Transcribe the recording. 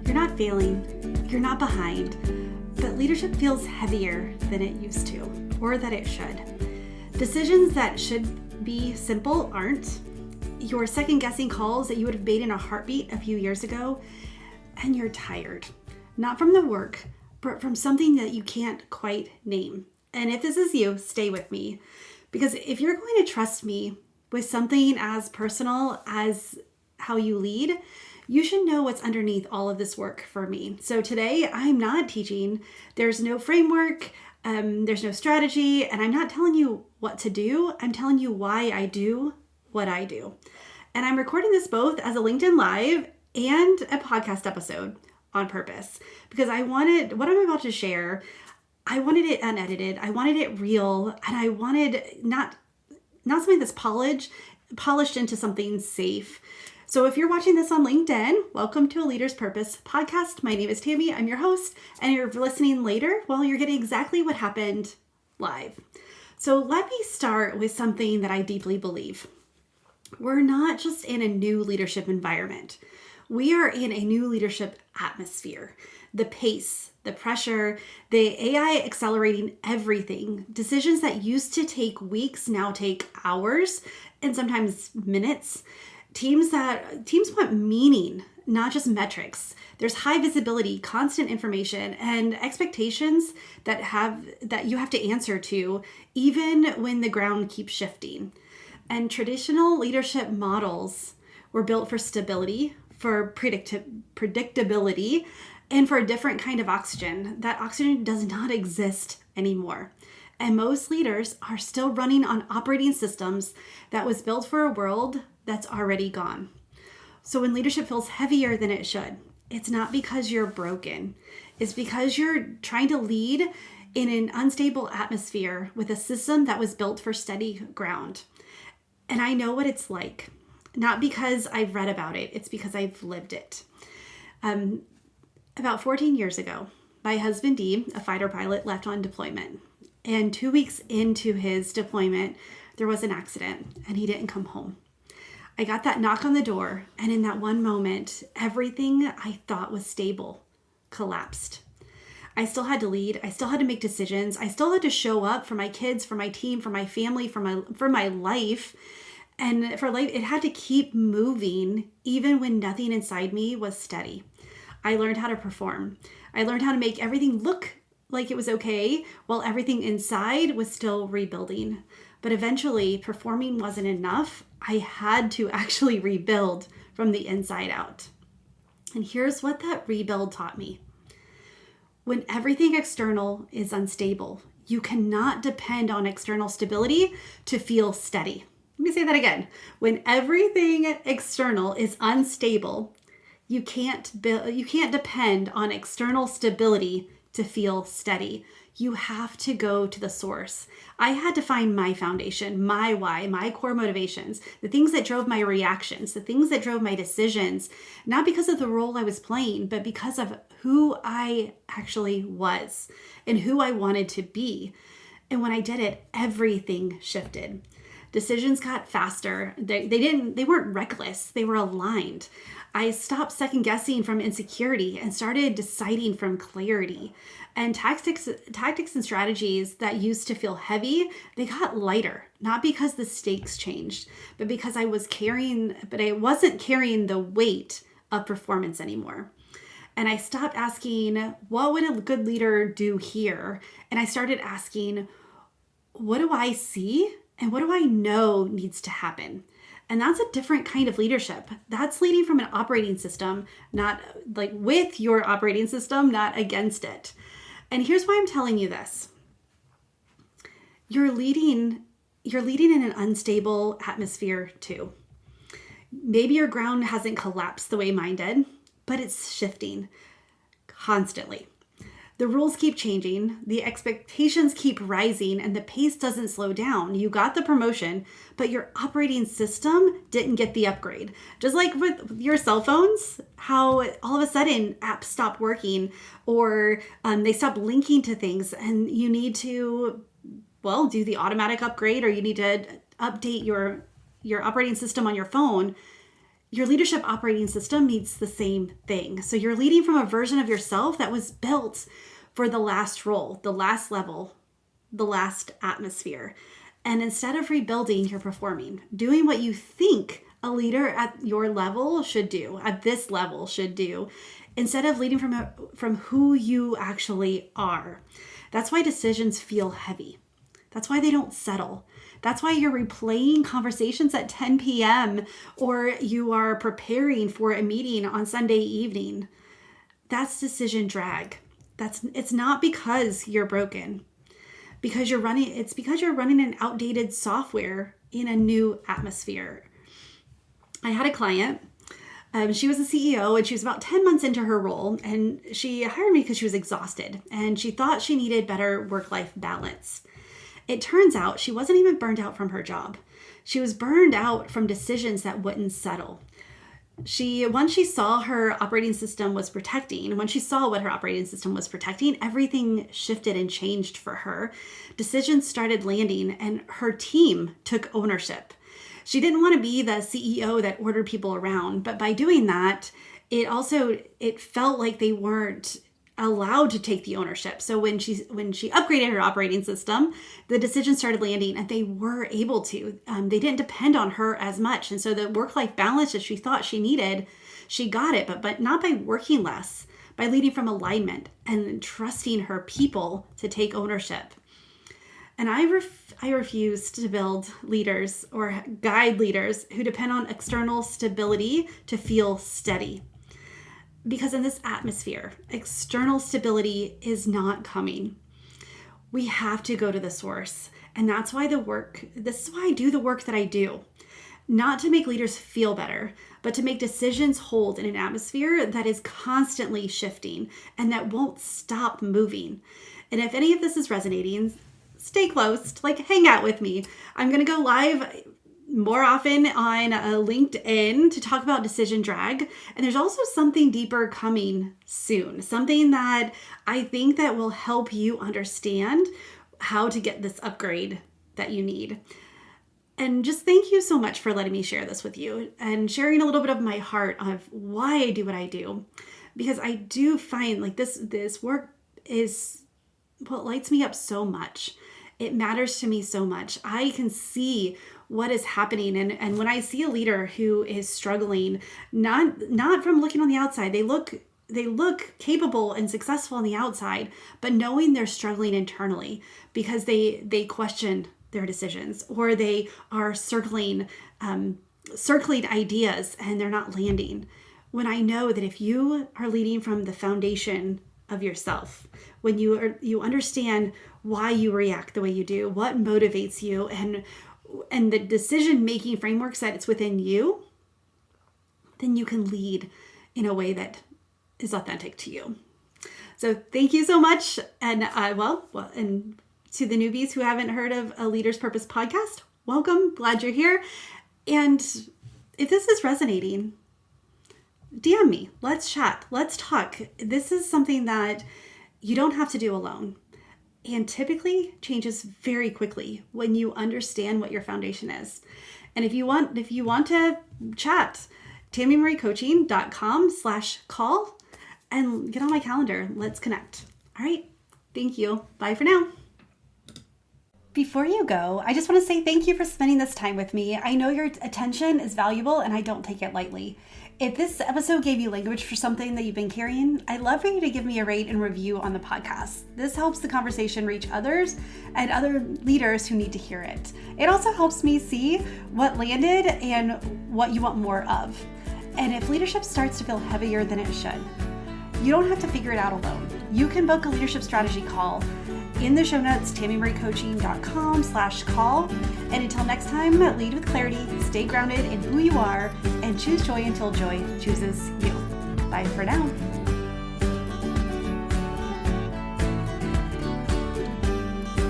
You're not failing, you're not behind, but leadership feels heavier than it used to, or that it should. Decisions that should be simple aren't. You're second-guessing calls that you would have made in a heartbeat a few years ago, and you're tired. Not from the work, but from something that you can't quite name. And if this is you, stay with me. Because if you're going to trust me with something as personal as how you lead, you should know what's underneath all of this work for me. So today, I'm not teaching. There's no framework. There's no strategy. And I'm not telling you what to do. I'm telling you why I do what I do. And I'm recording this both as a LinkedIn Live and a podcast episode on purpose. Because I wanted, what I'm about to share, I wanted it unedited. I wanted it real. And I wanted not something that's polished into something safe. So if you're watching this on LinkedIn, welcome to A Leader's Purpose podcast. My name is Tami. I'm your host, and you're listening later. Well, you're getting exactly what happened live. So let me start with something that I deeply believe. We're not just in a new leadership environment. We are in a new leadership atmosphere. The pace, the pressure, the AI accelerating everything. Decisions that used to take weeks now take hours and sometimes minutes. Teams want meaning, not just metrics. There's high visibility, constant information, and expectations that you have to answer to, even when the ground keeps shifting. And traditional leadership models were built for stability, for predictability, and for a different kind of oxygen. That oxygen does not exist anymore. And most leaders are still running on operating systems that was built for a world that's already gone. So when leadership feels heavier than it should, it's not because you're broken. It's because you're trying to lead in an unstable atmosphere with a system that was built for steady ground. And I know what it's like, not because I've read about it, it's because I've lived it. About 14 years ago, my husband Dee, a fighter pilot, left on deployment. And 2 weeks into his deployment, there was an accident and he didn't come home. I got that knock on the door, and in that one moment, everything I thought was stable collapsed. I still had to lead. I still had to make decisions. I still had to show up for my kids, for my team, for my family, for my life. And for life, it had to keep moving even when nothing inside me was steady. I learned how to perform. I learned how to make everything look like it was okay while everything inside was still rebuilding. But eventually, performing wasn't enough. I had to actually rebuild from the inside out. And here's what that rebuild taught me. When everything external is unstable, you cannot depend on external stability to feel steady. Let me say that again. When everything external is unstable, you can't depend on external stability to feel steady. You have to go to the source. I had to find my foundation, my why, my core motivations, the things that drove my reactions, the things that drove my decisions, not because of the role I was playing, but because of who I actually was and who I wanted to be. And when I did it, everything shifted. Decisions got faster. They weren't reckless. They were aligned. I stopped second guessing from insecurity and started deciding from clarity. And tactics and strategies that used to feel heavy, they got lighter, not because the stakes changed, but because I wasn't carrying the weight of performance anymore. And I stopped asking, what would a good leader do here? And I started asking, what do I see? And what do I know needs to happen? And that's a different kind of leadership. That's leading from an operating system, not like with your operating system, not against it. And here's why I'm telling you this. You're leading in an unstable atmosphere too. Maybe your ground hasn't collapsed the way mine did, but it's shifting constantly. The rules keep changing, the expectations keep rising, and the pace doesn't slow down. You got the promotion, but your operating system didn't get the upgrade. Just like with your cell phones, how all of a sudden apps stop working or they stop linking to things, and you need to, do the automatic upgrade, or you need to update your operating system on your phone. Your leadership operating system needs the same thing. So you're leading from a version of yourself that was built for the last role, the last level, the last atmosphere. And instead of rebuilding, you're performing, doing what you think a leader at your level should do, at this level should do, instead of leading from who you actually are. That's why decisions feel heavy. That's why they don't settle. That's why you're replaying conversations at 10 p.m. or you are preparing for a meeting on Sunday evening. That's decision drag. It's not because you're broken. It's because you're running an outdated software in a new atmosphere. I had a client. She was a CEO and she was about 10 months into her role, and she hired me because she was exhausted and she thought she needed better work-life balance. It turns out she wasn't even burned out from her job. She was burned out from decisions that wouldn't settle. Once she saw what her operating system was protecting, everything shifted and changed for her. Decisions started landing and her team took ownership. She didn't want to be the CEO that ordered people around, but by doing that, it felt like they weren't allowed to take the ownership. So when she upgraded her operating system, the decisions started landing and they were able to. They didn't depend on her as much. And so the work-life balance that she thought she needed, she got it, but not by working less, by leading from alignment and trusting her people to take ownership. And I refuse to build leaders or guide leaders who depend on external stability to feel steady. Because in this atmosphere, external stability is not coming. We have to go to the source. And this is why I do the work that I do. Not to make leaders feel better, but to make decisions hold in an atmosphere that is constantly shifting and that won't stop moving. And if any of this is resonating, stay close, hang out with me. I'm going to go live more often on LinkedIn to talk about decision drag. And there's also something deeper coming soon, something that I think that will help you understand how to get this upgrade that you need. And just thank you so much for letting me share this with you and sharing a little bit of my heart of why I do what I do. Because I do find this work is what lights me up so much. It matters to me so much. I can see what is happening. And when I see a leader who is struggling, not from looking on the outside, they look capable and successful on the outside, but knowing they're struggling internally because they question their decisions or they are circling ideas and they're not landing. When I know that if you are leading from the foundation of yourself, when you understand why you react the way you do, what motivates you, and the decision-making frameworks that it's within you, then you can lead in a way that is authentic to you. So thank you so much. And and to the newbies who haven't heard of a Leader's Purpose podcast, welcome. Glad you're here. And if this is resonating, DM me. Let's chat. Let's talk. This is something that you don't have to do alone. And typically changes very quickly when you understand what your foundation is. And if you want to chat, TamiMarieCoaching.com/call and get on my calendar. Let's connect. All right. Thank you. Bye for now. Before you go, I just want to say thank you for spending this time with me. I know your attention is valuable and I don't take it lightly. If this episode gave you language for something that you've been carrying, I'd love for you to give me a rate and review on the podcast. This helps the conversation reach others and other leaders who need to hear it. It also helps me see what landed and what you want more of. And if leadership starts to feel heavier than it should, you don't have to figure it out alone. You can book a leadership strategy call in the show notes, TamiMarieCoaching.com/call. And until next time, lead with clarity, stay grounded in who you are, and choose joy until joy chooses you. Bye for now.